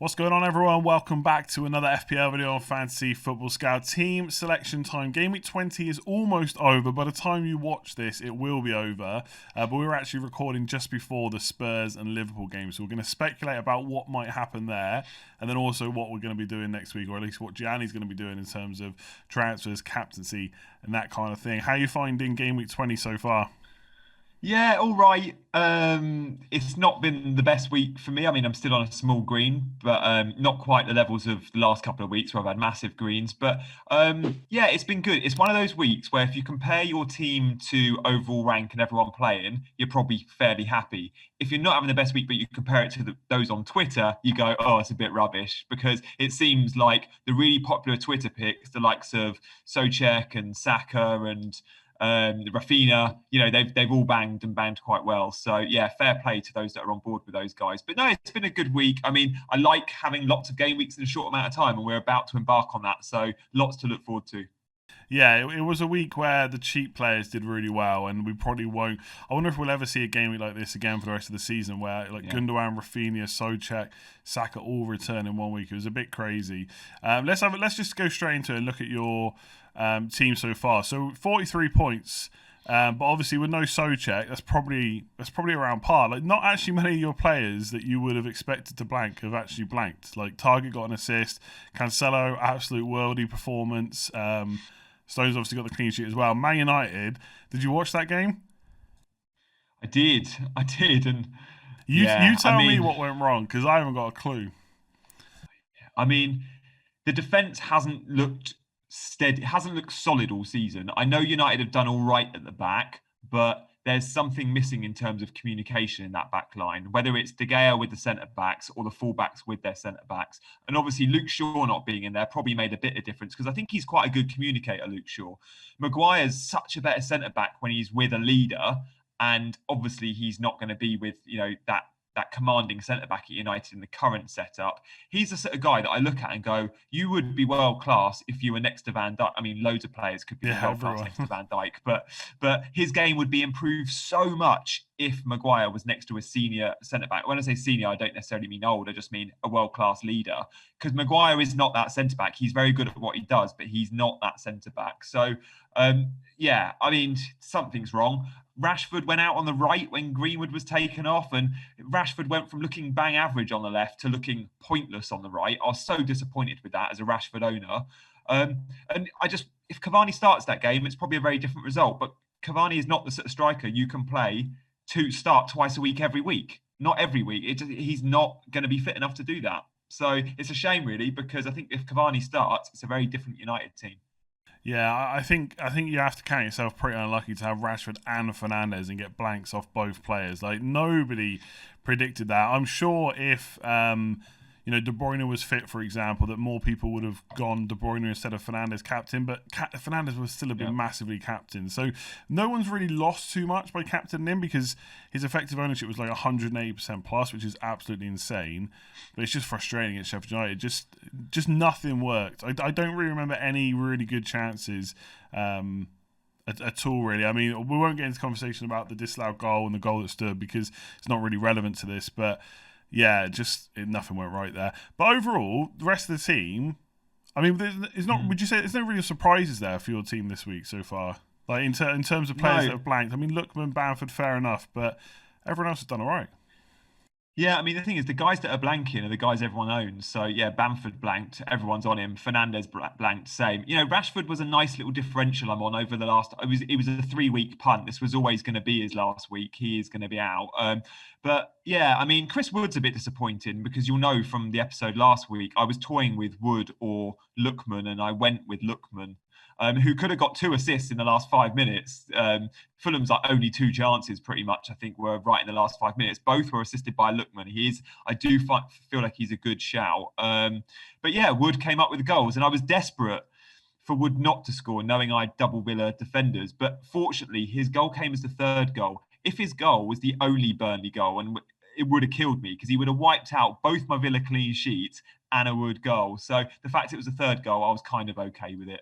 What's going on, everyone? Welcome back to another FPL video on Fantasy Football Scout. Team selection time. Game week 20 is almost over. By the time you watch this, it will be over. But we were actually recording just before the Spurs and Liverpool game. So we're going to speculate about what might happen there. And then also what we're going to be doing next week, or at least what Gianni's going to be doing in terms of transfers, captaincy, and that kind of thing. How are you finding game week 20 so far? Yeah, all right. It's not been the best week for me. I mean, I'm still on a small green, but not quite the levels of the last couple of weeks where I've had massive greens. But yeah, it's been good. It's one of those weeks where if you compare your team to overall rank and everyone playing, you're probably fairly happy. If you're not having the best week, but you compare it to those on Twitter, you go, oh, it's a bit rubbish, because it seems like the really popular Twitter picks, the likes of Soucek and Saka and Rafinha, they've all banged and banged quite well. So yeah, fair play to those that are on board with those guys. But no, it's been a good week. I mean, I like having lots of game weeks in a short amount of time, and we're about to embark on that. So lots to look forward to. Yeah, it was a week where the cheap players did really well, and we probably won't. I wonder if we'll ever see a game week like this again for the rest of the season, where like Gundogan, Rafinha, Soucek, Saka all return in one week. It was a bit crazy. Let's just go straight into it and look at your team so far. So 43 points. But obviously with no Soucek, that's probably around par. Like, not actually many of your players that you would have expected to blank have actually blanked. Like, Target got an assist, Cancelo, absolute worldy performance. Stones obviously got the clean sheet as well. Man United, did you watch that game? I did, and You yeah, tell me what went wrong, because I haven't got a clue. I mean, the defense hasn't looked steady, hasn't looked solid all season. I know United have done all right at the back, but there's something missing in terms of communication in that back line, whether it's De Gea with the centre backs or the full backs with their centre backs. And obviously, Luke Shaw not being in there probably made a bit of difference, because I think he's quite a good communicator, Luke Shaw. Maguire's such a better centre back when he's with a leader. And obviously, he's not going to be with, that commanding centre back at United in the current setup. He's the sort of guy that I look at and go, you would be world class if you were next to Van Dijk. I mean, loads of players could be Yeah, world class everyone. next to Van Dijk, but his game would be improved so much if Maguire was next to a senior centre back. When I say senior, I don't necessarily mean old. I just mean a world class leader, because Maguire is not that centre back. He's very good at what he does, but he's not that centre back. So yeah, I mean, something's wrong. Rashford went out on the right when Greenwood was taken off, and Rashford went from looking bang average on the left to looking pointless on the right. I was so disappointed with that as a Rashford owner. And if Cavani starts that game, it's probably a very different result. But Cavani is not the sort of striker you can play to start twice a week every week. Not every week. He's not going to be fit enough to do that. So it's a shame, really, because I think if Cavani starts, it's a very different United team. Yeah, I think you have to count yourself pretty unlucky to have Rashford and Fernandes and get blanks off both players. Like, nobody predicted that. I'm sure if De Bruyne was fit, for example, that more people would have gone De Bruyne instead of Fernandes captain, but Fernandes would still have been massively captain. So no one's really lost too much by captaining him, because his effective ownership was like 180% plus, which is absolutely insane. But it's just frustrating at Sheffield United. Just nothing worked. I don't really remember any really good chances at all, really. I mean, we won't get into conversation about the disallowed goal and the goal that stood, because it's not really relevant to this, but yeah, nothing went right there. But overall, the rest of the team, I mean, it's not. Would you say there's no real surprises there for your team this week so far? Like in terms of players that have blanked. I mean, Lookman, Bamford, fair enough, but everyone else has done all right. Yeah, I mean, the thing is, the guys that are blanking are the guys everyone owns. So, yeah, Bamford blanked, everyone's on him. Fernandez blanked, same. Rashford was a nice little differential I'm on over the last. It was a 3 week punt. This was always going to be his last week. He is going to be out. But yeah, I mean, Chris Wood's a bit disappointing, because you'll know from the episode last week, I was toying with Wood or Lookman, and I went with Lookman. Who could have got 2 assists in the last 5 minutes. Fulham's like only 2 chances, pretty much, I think, were right in the last 5 minutes. Both were assisted by Lookman. I do feel like he's a good shout. But yeah, Wood came up with the goals, and I was desperate for Wood not to score, knowing I had double Villa defenders. But fortunately, his goal came as the third goal. If his goal was the only Burnley goal, and it would have killed me, because he would have wiped out both my Villa clean sheets and a Wood goal. So the fact it was a third goal, I was kind of okay with it.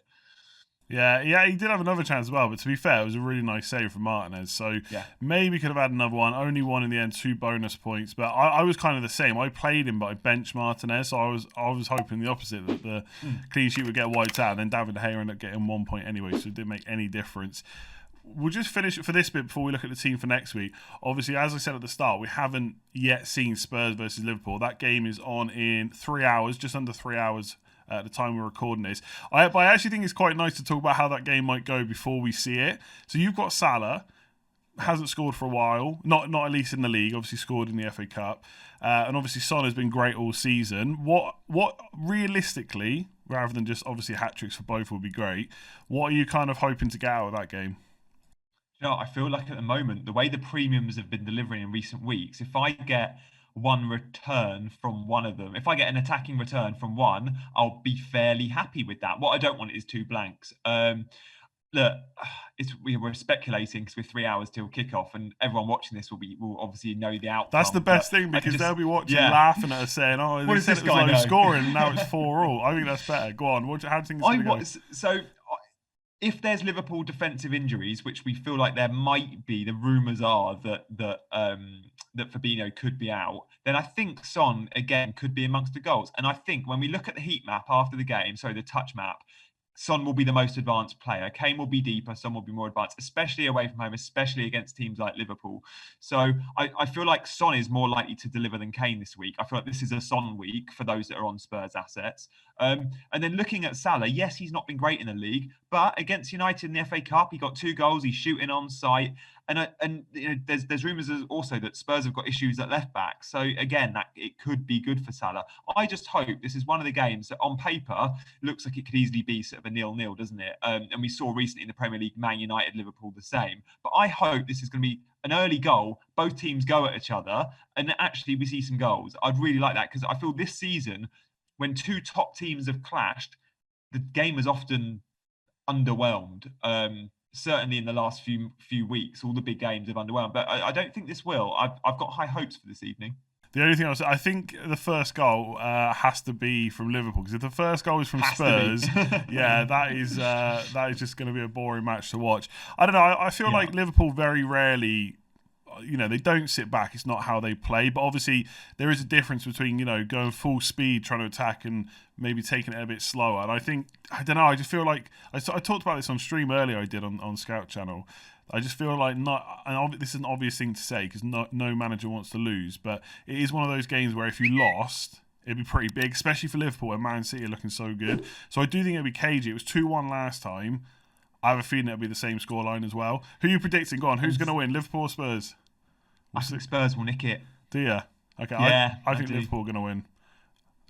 Yeah, he did have another chance as well, but to be fair, it was a really nice save from Martinez. So Yeah. maybe could have had another one. Only one in the end, 2 bonus points. But I was kind of the same. I played him, but I benched Martinez. So I was hoping the opposite, that the clean sheet would get wiped out. And then David De Gea ended up getting 1 point anyway, so it didn't make any difference. We'll just finish it for this bit before we look at the team for next week. Obviously, as I said at the start, we haven't yet seen Spurs versus Liverpool. That game is on in 3 hours, just under 3 hours at the time we're recording this. But I actually think it's quite nice to talk about how that game might go before we see it. So you've got Salah, hasn't scored for a while, not at least in the league, obviously scored in the FA Cup. And obviously Son has been great all season. What realistically, rather than just obviously hat-tricks for both would be great, what are you kind of hoping to get out of that game? I feel like at the moment, the way the premiums have been delivering in recent weeks, if I get one return from one of them, if I get an attacking return from one, I'll be fairly happy with that. What I don't want is 2 blanks. Look, we're speculating because we're 3 hours till kickoff, and everyone watching this will obviously know the outcome. That's the best thing, because they'll be watching, laughing at us, saying, "Oh, they said it was low scoring, and now it's 4-4." I think that's better. Go on. How do you think it's going to go? So, if there's Liverpool defensive injuries, which we feel like there might be, the rumours are that Fabinho could be out, then I think Son again could be amongst the goals. And I think when we look at the heat map after the game, the touch map, Son will be the most advanced player. Kane will be deeper. Son will be more advanced, especially away from home, especially against teams like Liverpool. So I feel like Son is more likely to deliver than Kane this week. I feel like this is a Son week for those that are on Spurs assets. And then looking at Salah, yes, he's not been great in the league, but against United in the FA Cup, he got 2 goals. He's shooting on sight. And there's rumours also that Spurs have got issues at left back. So again, that it could be good for Salah. I just hope this is one of the games that on paper looks like it could easily be sort of a 0-0, doesn't it? And we saw recently in the Premier League, Man United, Liverpool the same. But I hope this is going to be an early goal. Both teams go at each other, and actually we see some goals. I'd really like that, because I feel this season, when 2 top teams have clashed, the game is often underwhelmed. Certainly in the last few weeks, all the big games have underwhelmed. But I don't think this will. I've got high hopes for this evening. The only thing I think the first goal has to be from Liverpool, because if the first goal is from Spurs, that is just going to be a boring match to watch. I don't know. I feel like Liverpool very rarely, they don't sit back. It's not how they play. But obviously, there is a difference between, going full speed, trying to attack, and maybe taking it a bit slower. And I don't know, I just feel like, I talked about this on stream earlier, I did on Scout Channel. I just feel like this is an obvious thing to say, because no manager wants to lose. But it is one of those games where if you lost, it'd be pretty big, especially for Liverpool, and Man City are looking so good. So I do think it'd be cagey. It was 2-1 last time. I have a feeling it'll be the same scoreline as well. Who are you predicting? Go on, who's going to win, Liverpool or Spurs? I think Spurs will nick it. Do you? Okay, yeah, I think Liverpool are going to win.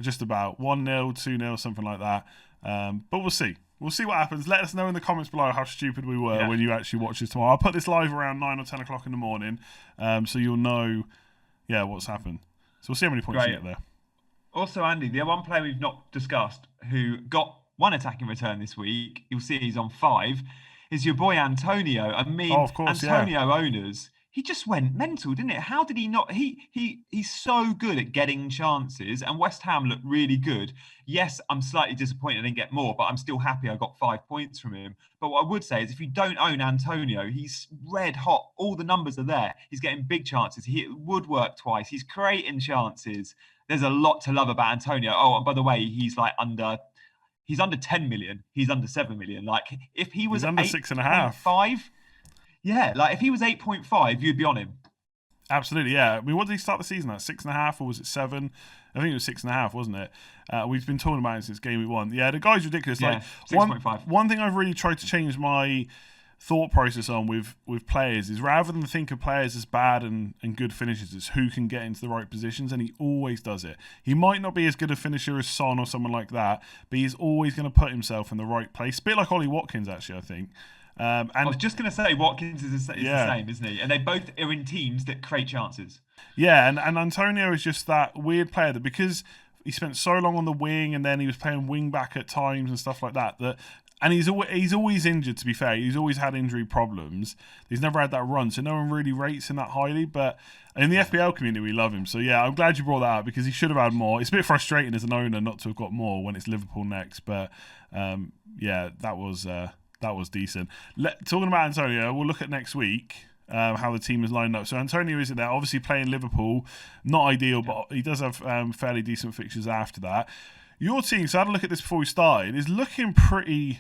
Just about 1-0, 2-0, something like that. But we'll see. We'll see what happens. Let us know in the comments below how stupid we were when you actually watch this tomorrow. I'll put this live around 9 or 10 o'clock in the morning, so you'll know, what's happened. So we'll see how many points you get there. Also, Andy, the one player we've not discussed who got 1 attacking return this week, you'll see he's on 5, is your boy Antonio. I mean, of course, Antonio owners, he just went mental, didn't it? How did he not? He's so good at getting chances, and West Ham looked really good. Yes, I'm slightly disappointed I didn't get more, but I'm still happy I got 5 points from him. But what I would say is, if you don't own Antonio, he's red hot. All the numbers are there. He's getting big chances. He hit woodwork twice. He's creating chances. There's a lot to love about Antonio. Oh, and by the way, he's under 10 million. He's under 7 million. Like, if he was under 6.5, 5. Yeah, like if he was 8.5, you'd be on him. Absolutely, yeah. I mean, what did he start the season at? 6.5, or was it 7? I think it was 6.5, wasn't it? We've been talking about it since Gameweek 1. Yeah, the guy's ridiculous. Yeah, 6.5. One thing I've really tried to change my thought process on with players is, rather than think of players as bad and good finishers, it's who can get into the right positions, and he always does it. He might not be as good a finisher as Son or someone like that, but he's always going to put himself in the right place. A bit like Ollie Watkins, actually, I think. And I was just going to say, Watkins is the same, isn't he? And they both are in teams that create chances. Yeah, and Antonio is just that weird player that, because he spent so long on the wing, and then he was playing wing back at times and stuff like that, and he's always injured, to be fair. He's always had injury problems. He's never had that run, so no one really rates him that highly. But in the FPL community, we love him. So yeah, I'm glad you brought that up, because he should have had more. It's a bit frustrating as an owner not to have got more when it's Liverpool next. But that was That was decent. Talking about Antonio, we'll look at next week. How the team is lined up. So Antonio isn't there. Obviously playing Liverpool, not ideal, but he does have fairly decent fixtures after that. Your team, so I had a look at this before we started, is looking pretty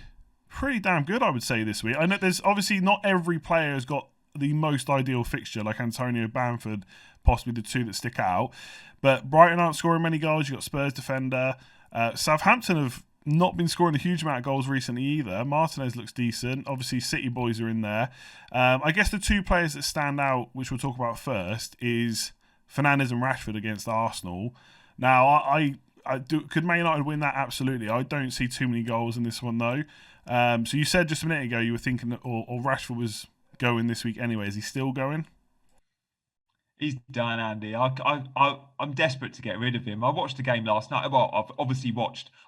damn good, I would say, this week. I know there's obviously not every player has got the most ideal fixture, like Antonio, Bamford, possibly the two that stick out. But Brighton aren't scoring many goals. You've got Spurs defender. Southampton have not been scoring a huge amount of goals recently either. Martinez looks decent. Obviously, City boys are in there. I guess the two players that stand out, which we'll talk about first, is Fernandes and Rashford against Arsenal. Now, could Man United win that? Absolutely. I don't see too many goals in this one, though. So you said just a minute ago you were thinking that, or Rashford was going this week anyway. Is he still going? He's done, Andy. I'm desperate to get rid of him. I watched the game last night. Well, I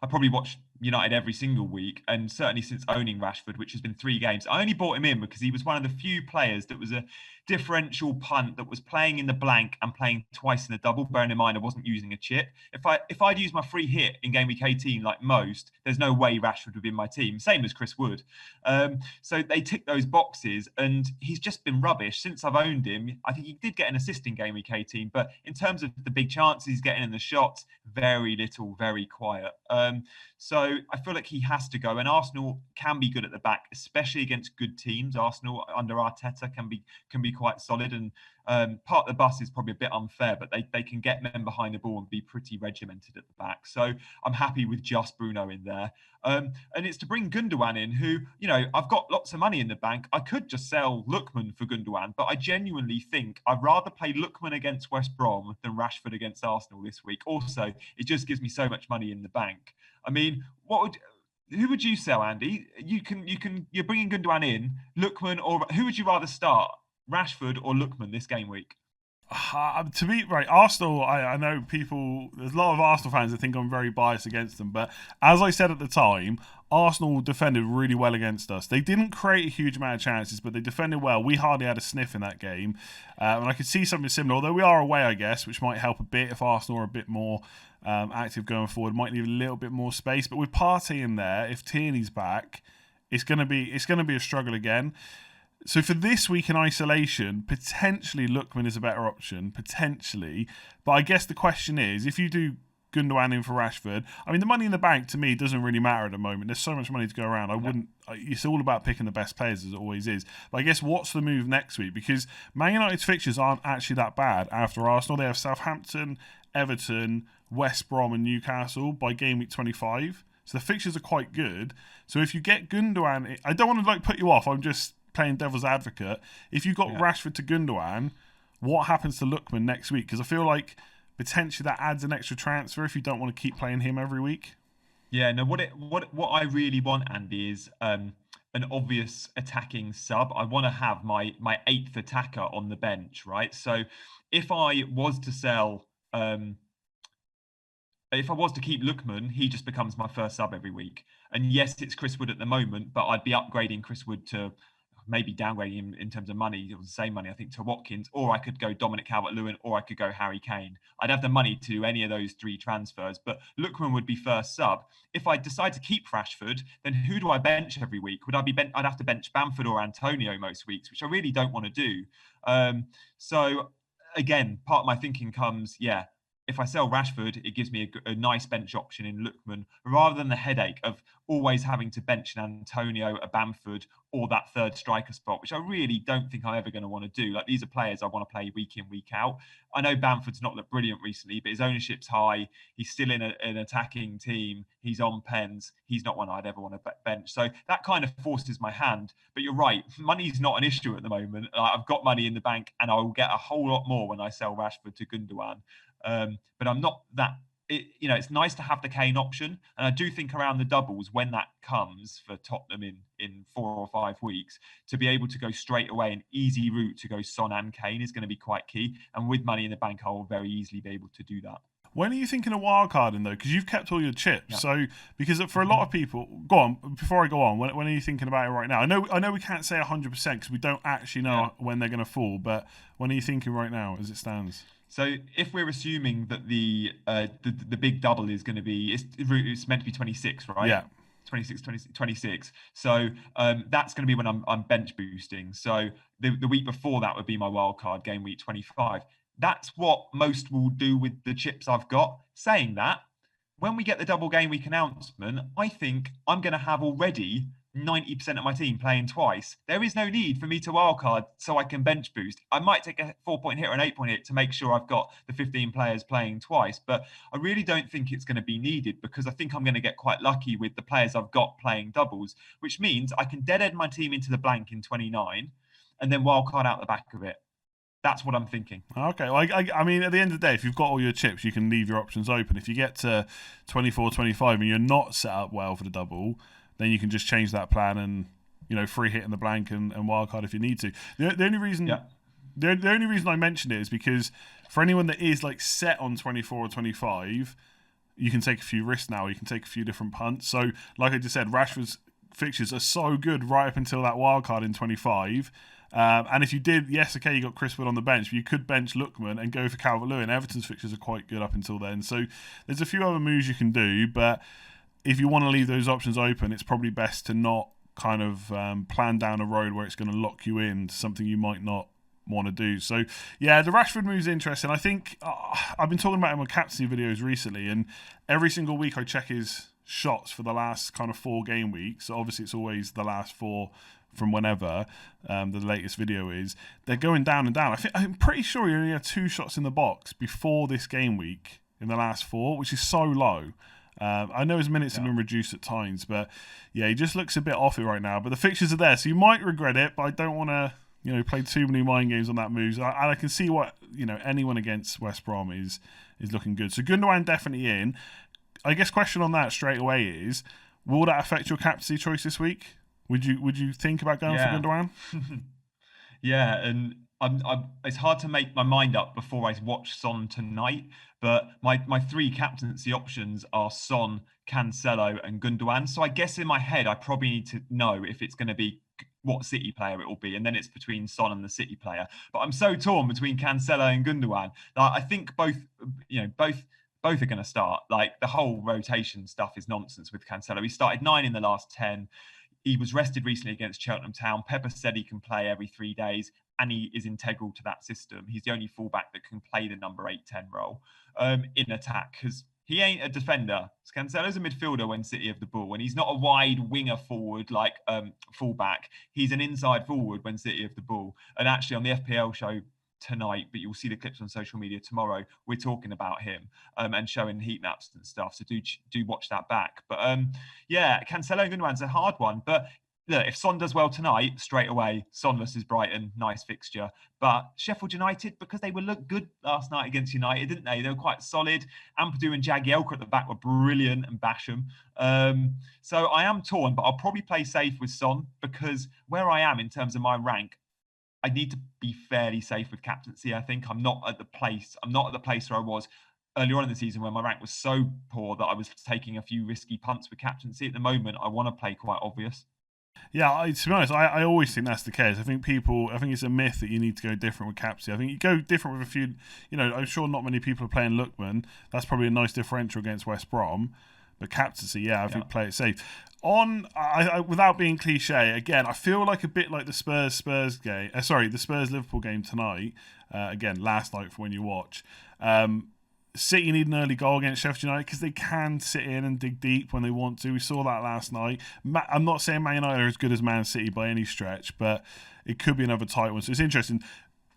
probably watched United every single week, and certainly since owning Rashford, which has been 3 games. I only bought him in because he was one of the few players that was a differential punt that was playing in the blank and playing twice in the double. Bearing in mind, I wasn't using a chip. If I'd used my free hit in game week 18 like most, there's no way Rashford would be in my team. Same as Chris Wood. So they tick those boxes, and he's just been rubbish since I've owned him. I think he did get an assist in game week 18, but in terms of the big chances he's getting in the shots, very little, very quiet. So I feel like he has to go. And Arsenal can be good at the back, especially against good teams. Arsenal under Arteta can be quite solid. And part of the bus is probably a bit unfair, but they can get men behind the ball and be pretty regimented at the back. So I'm happy with just Bruno in there. And it's to bring Gundogan in, who, I've got lots of money in the bank. I could just sell Lookman for Gundogan, but I genuinely think I'd rather play Lookman against West Brom than Rashford against Arsenal this week. Also, it just gives me so much money in the bank. I mean, who would you sell, Andy? You're bringing Gundogan in, Lookman, or who would you rather start, Rashford or Lookman this game week? To be right, Arsenal, I know there's a lot of Arsenal fans that think I'm very biased against them, but as I said at the time, Arsenal defended really well against us. They didn't create a huge amount of chances, but they defended well. We hardly had a sniff in that game, and I could see something similar, although we are away, I guess, which might help a bit if Arsenal are a bit more active going forward. Might need a little bit more space, but with Partey in there, if Tierney's back, it's gonna be a struggle again. So for this week in isolation, potentially Lookman is a better option, potentially. But I guess the question is, if you do Gundogan in for Rashford, I mean, the money in the bank to me doesn't really matter at the moment. There's so much money to go around. It's all about picking the best players, as it always is. But I guess what's the move next week? Because Man United's fixtures aren't actually that bad after Arsenal. They have Southampton, Everton, West Brom and Newcastle by game week 25. So the fixtures are quite good. So if you get Gundogan, I don't want to put you off. I'm just playing devil's advocate. If you got Rashford to Gundogan, what happens to Lookman next week? Because I feel like potentially that adds an extra transfer if you don't want to keep playing him every week. Yeah, no. What I really want, Andy, is an obvious attacking sub. I want to have my 8th attacker on the bench, right? So if I was to sell, if I was to keep Lookman, he just becomes my first sub every week. And yes, it's Chris Wood at the moment, but I'd be upgrading Chris Wood to maybe downgrading him in terms of money, it was the same money, I think, to Watkins, or I could go Dominic Calvert-Lewin, or I could go Harry Kane. I'd have the money to do any of those 3 transfers, but Lookman would be first sub. If I decide to keep Rashford, then who do I bench every week? I'd have to bench Bamford or Antonio most weeks, which I really don't want to do. So again, part of my thinking comes, if I sell Rashford, it gives me a nice bench option in Lookman, rather than the headache of always having to bench an Antonio, a Bamford, or that third striker spot, which I really don't think I'm ever going to want to do. Like, these are players I want to play week in, week out. I know Bamford's not looked brilliant recently, but his ownership's high. He's still in an attacking team. He's on pens. He's not one I'd ever want to bench. So that kind of forces my hand. But you're right, money's not an issue at the moment. I've got money in the bank, and I will get a whole lot more when I sell Rashford to Gundogan. But I'm not that. It's nice to have the Kane option, and I do think around the doubles, when that comes for Tottenham in 4 or 5 weeks, to be able to go straight away, an easy route to go Son and Kane is going to be quite key. And with money in the bank, I will very easily be able to do that. When are you thinking of wildcarding, though? Because you've kept all your chips. Yeah. So, because for a lot of people, go on. Before I go on, when are you thinking about it right now? I know we can't say 100% because we don't actually know when they're going to fall. But when are you thinking right now, as it stands? So if we're assuming that the big double is going to be, it's meant to be 26, right? Yeah. 26. So that's going to be when I'm bench boosting. So the week before that would be my wild card game week 25. That's what most will do with the chips I've got. Saying that, when we get the double game week announcement, I think I'm going to have already 90% of my team playing twice. There is no need for me to wildcard so I can bench boost. I might take a 4-point hit or an 8-point hit to make sure I've got the 15 players playing twice, but I really don't think it's going to be needed because I think I'm going to get quite lucky with the players I've got playing doubles, which means I can dead end my team into the blank in 29 and then wildcard out the back of it. That's what I'm thinking. Okay. Well, I mean, at the end of the day, if you've got all your chips, you can leave your options open. If you get to 24, 25 and you're not set up well for the double, then you can just change that plan and, free hit in the blank and wildcard if you need to. The only reason... Yeah. The only reason I mentioned it is because for anyone that is set on 24 or 25, you can take a few risks now. You can take a few different punts. So, like I just said, Rashford's fixtures are so good right up until that wild card in 25. And if you did, yes, okay, you got Chris Wood on the bench, but you could bench Lookman and go for Calvert-Lewin. Everton's fixtures are quite good up until then. So there's a few other moves you can do, but if you want to leave those options open, it's probably best to not kind of plan down a road where it's going to lock you in to something you might not want to do. So yeah, the Rashford move's interesting. I think I've been talking about him on captaincy videos recently, and every single week I check his shots for the last kind of 4 game weeks. So obviously it's always the last 4 from whenever the latest video is. They're going down and down. I'm pretty sure he only had 2 shots in the box before this game week in the last 4, which is so low. I know his minutes have been reduced at times, but yeah, he just looks a bit off it right now. But the fixtures are there, so you might regret it, but I don't want to play too many mind games on that move. And I can see what anyone against West Brom is looking good. So Gundogan definitely in. I guess question on that straight away is, will that affect your captaincy choice this week? Would you think about going for Gundogan? Yeah, and it's hard to make my mind up before I watch Son tonight. But my 3 captaincy options are Son, Cancelo, and Gundogan. So I guess in my head, I probably need to know if it's going to be what City player it will be, and then it's between Son and the City player. But I'm so torn between Cancelo and Gundogan. I think both are going to start. Like the whole rotation stuff is nonsense with Cancelo. He started 9 in the last 10. He was rested recently against Cheltenham Town. Pepper said he can play every 3 days, and he is integral to that system. He's the only fullback that can play the number 8-10 role in attack, because he ain't a defender. Cancelo's a midfielder when City have the ball, and he's not a wide winger forward like fullback. He's an inside forward when City have the ball. And actually on the FPL show tonight, but you'll see the clips on social media tomorrow, we're talking about him and showing heat maps and stuff, so do watch that back. But yeah, Cancelo and Gundogan's a hard one, but look, if Son does well tonight, straight away Son versus Brighton, nice fixture. But Sheffield United, because they looked good last night against United, didn't they? They were quite solid. Ampadu and Jagielka at the back were brilliant, and Basham. So I am torn, but I'll probably play safe with Son, because where I am in terms of my rank, I need to be fairly safe with captaincy. I think I'm not at the place where I was earlier on in the season where my rank was so poor that I was taking a few risky punts with captaincy. At the moment, I want to play quite obvious. Yeah, to be honest, I always think that's the case. I think it's a myth that you need to go different with captaincy. I think you go different with a few, I'm sure not many people are playing Lookman. That's probably a nice differential against West Brom. But captaincy, I think play it safe. Without being cliche, again, I feel like a bit like the Spurs game. The Spurs Liverpool game tonight. Again, last night for when you watch. City need an early goal against Sheffield United because they can sit in and dig deep when they want to. We saw that last night. I'm not saying Man United are as good as Man City by any stretch, but it could be another tight one. So it's interesting.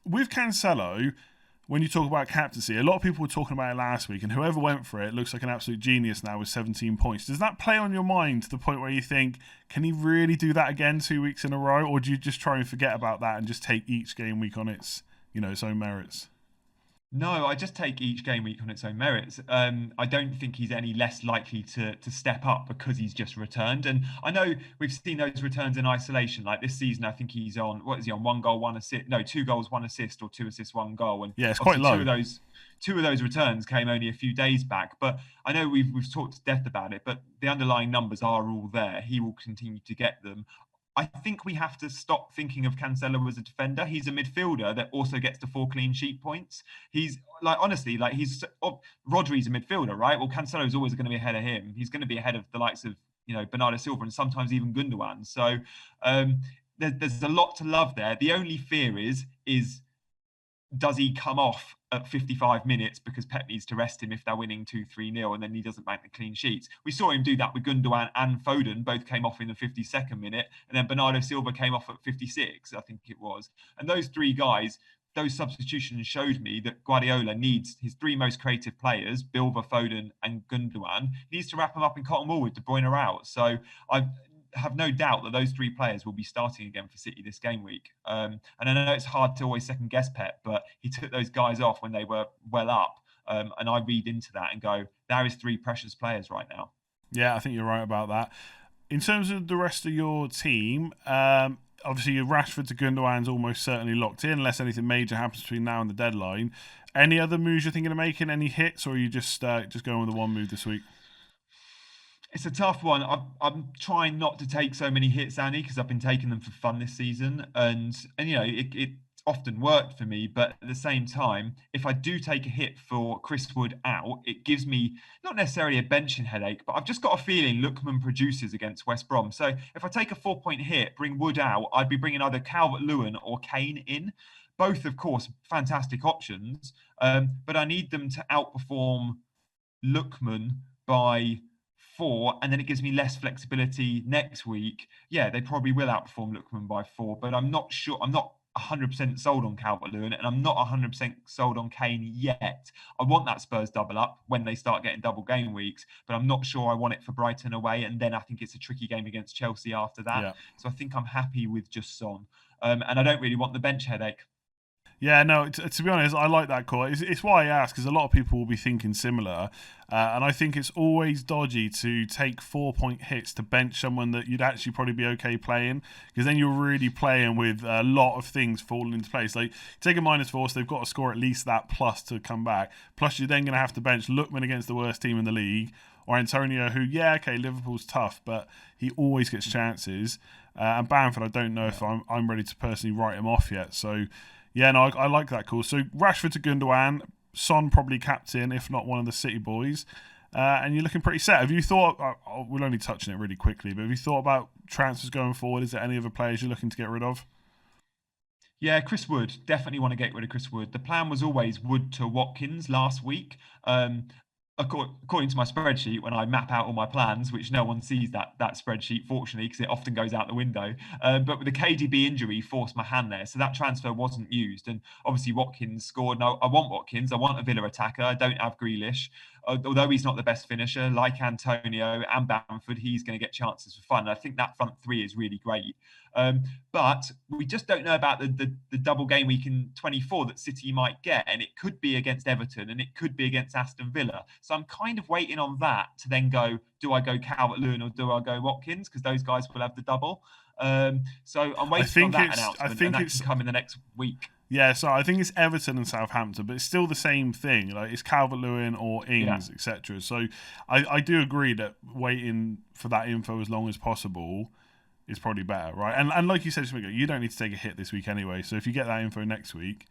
With Cancelo, when you talk about captaincy, a lot of people were talking about it last week, and whoever went for it looks like an absolute genius now with 17 points. Does that play on your mind to the point where you think, can he really do that again 2 weeks in a row, or do you just try and forget about that and just take each game week on its own merits? No, I just take each game week on its own merits. I don't think he's any less likely to step up because he's just returned. And I know we've seen those returns in isolation. Like this season, I think he's on, 1 goal, 1 assist? No, 2 goals, 1 assist, or 2 assists, 1 goal. And yeah, it's quite low. Two of those returns came only a few days back. But I know we've talked to death about it, but the underlying numbers are all there. He will continue to get them. I think we have to stop thinking of Cancelo as a defender. He's a midfielder that also gets to 4 clean sheet points. He's honestly, Rodri's a midfielder, right? Well, Cancelo's always going to be ahead of him. He's going to be ahead of the likes of Bernardo Silva and sometimes even Gundogan. So there's a lot to love there. The only fear is does he come off at 55 minutes because Pep needs to rest him if they're winning 2-3-0 and then he doesn't make the clean sheets? We saw him do that with Gundogan and Foden. Both came off in the 52nd minute, and then Bernardo Silva came off at 56, I think it was. And those three guys, those substitutions showed me that Guardiola needs his three most creative players, Bilva, Foden and Gundogan. He needs to wrap them up in cotton wool with De Bruyne out. So I have no doubt that those three players will be starting again for City this game week. And I know it's hard to always second guess Pep, but he took those guys off when they were well up. And I read into that and go, there is three precious players right now. Yeah, I think you're right about that. In terms of the rest of your team, obviously your Rashford to Gundogan's almost certainly locked in, unless anything major happens between now and the deadline. Any other moves you're thinking of making? Any hits, or are you just going with the one move this week? It's a tough one. I'm trying not to take so many hits, Annie, because I've been taking them for fun this season, and it often worked for me. But at the same time, if I do take a hit for Chris Wood out, it gives me not necessarily a benching headache, but I've just got a feeling Lookman produces against West Brom. So if I take a 4-point hit, bring Wood out, I'd be bringing either Calvert-Lewin or Kane in. Both, of course, fantastic options, but I need them to outperform Lookman by 4, and then it gives me less flexibility next week. Yeah, they probably will outperform Lookman by 4, but I'm not sure. I'm not 100% sold on Calvert-Lewin, and I'm not 100% sold on Kane yet. I want that Spurs double up when they start getting double game weeks, but I'm not sure I want it for Brighton away, and then I think it's a tricky game against Chelsea after that. Yeah. So I think I'm happy with just Son, and I don't really want the bench headache. Yeah, no, to be honest, I like that call. It's why I ask, because a lot of people will be thinking similar. And I think it's always dodgy to take 4-point hits to bench someone that you'd actually probably be okay playing, because then you're really playing with a lot of things falling into place. Like, take a -4, so they've got to score at least that plus to come back. Plus, you're then going to have to bench Lookman against the worst team in the league, or Antonio, who, Liverpool's tough, but he always gets chances. And Bamford, I don't know if I'm ready to personally write him off yet. So, yeah, no, I like that call. So Rashford to Gundogan, Son probably captain, if not one of the City boys. And you're looking pretty set. Have you thought, we'll only touch on it really quickly, but have you thought about transfers going forward? Is there any other players you're looking to get rid of? Yeah, Chris Wood. Definitely want to get rid of Chris Wood. The plan was always Wood to Watkins last week. According to my spreadsheet, when I map out all my plans, which no one sees that spreadsheet, fortunately, because it often goes out the window. But with the KDB injury, forced my hand there, so that transfer wasn't used. And obviously, Watkins scored. No, I want Watkins. I want a Villa attacker. I don't have Grealish. Although he's not the best finisher, like Antonio and Bamford, he's going to get chances for fun. I think that front three is really great. But we just don't know about the double game week in 24 that City might get. And it could be against Everton and it could be against Aston Villa. So I'm kind of waiting on that to then go, do I go Calvert-Lewin or do I go Watkins? Because those guys will have the double. So I'm waiting on that announcement, and that can come in the next week. Yeah, so I think it's Everton and Southampton, but it's still the same thing. Like, it's Calvert-Lewin or Ings, etc. So I do agree that waiting for that info as long as possible is probably better, right? And like you said, you don't need to take a hit this week anyway. So if you get that info next week,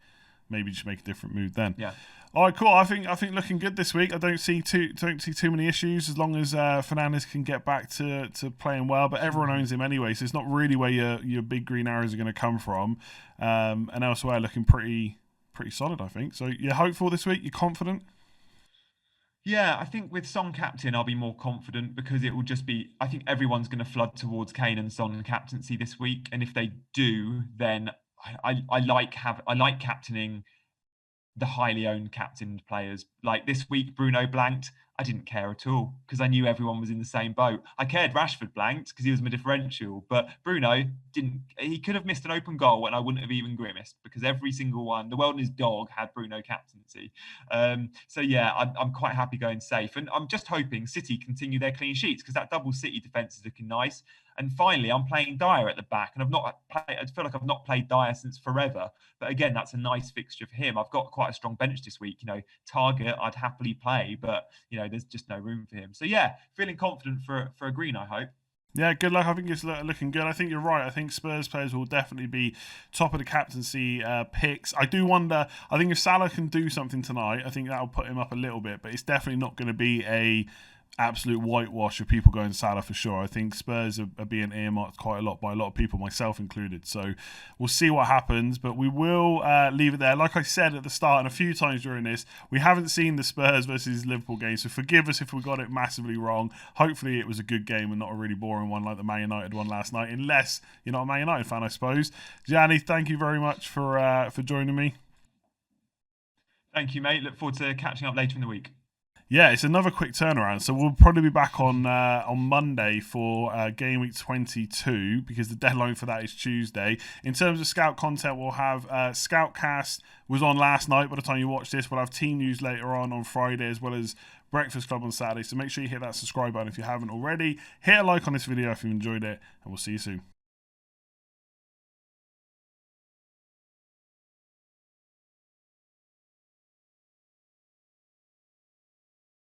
maybe just make a different move then. Yeah. All right, cool. I think looking good this week. I don't see too many issues as long as Fernandes can get back to playing well. But everyone owns him anyway, so it's not really where your big green arrows are going to come from. And elsewhere, looking pretty solid, I think. So you're hopeful this week. You're confident. Yeah, I think with Son captain, I'll be more confident because it will just be. I think everyone's going to flood towards Kane and Son captaincy this week, and if they do, then I like captaining the highly owned captained players. Like this week, Bruno blanked. I didn't care at all because I knew everyone was in the same boat. I cared Rashford blanked because he was my differential, but Bruno didn't. He could have missed an open goal and I wouldn't have even grimaced because every single one, the world and his dog, had Bruno captaincy. So yeah, I'm quite happy going safe, and I'm just hoping City continue their clean sheets because that double City defense is looking nice. And finally, I'm playing Dyer at the back, and I feel like I've not played Dyer since forever. But again, that's a nice fixture for him. I've got quite a strong bench this week. Target I'd happily play, but there's just no room for him. So yeah, feeling confident for a green, I hope. Yeah, good luck. I think it's looking good. I think you're right. I think Spurs players will definitely be top of the captaincy picks. I do wonder, I think if Salah can do something tonight, I think that'll put him up a little bit, but it's definitely not going to be a absolute whitewash of people going Salah for sure. I think Spurs are being earmarked quite a lot by a lot of people, myself included. So we'll see what happens, but we will leave it there. Like I said at the start and a few times during this, we haven't seen the Spurs versus Liverpool game, so forgive us if we got it massively wrong. Hopefully it was a good game and not a really boring one like the Man United one last night, unless you're not a Man United fan, I suppose. Gianni, thank you very much for joining me. Thank you, mate. Look forward to catching up later in the week. Yeah, it's another quick turnaround. So we'll probably be back on Monday for Game Week 22 because the deadline for that is Tuesday. In terms of Scout content, we'll have Scoutcast was on last night. By the time you watch this, we'll have team news later on Friday as well as Breakfast Club on Saturday. So make sure you hit that subscribe button if you haven't already. Hit a like on this video if you enjoyed it, and we'll see you soon.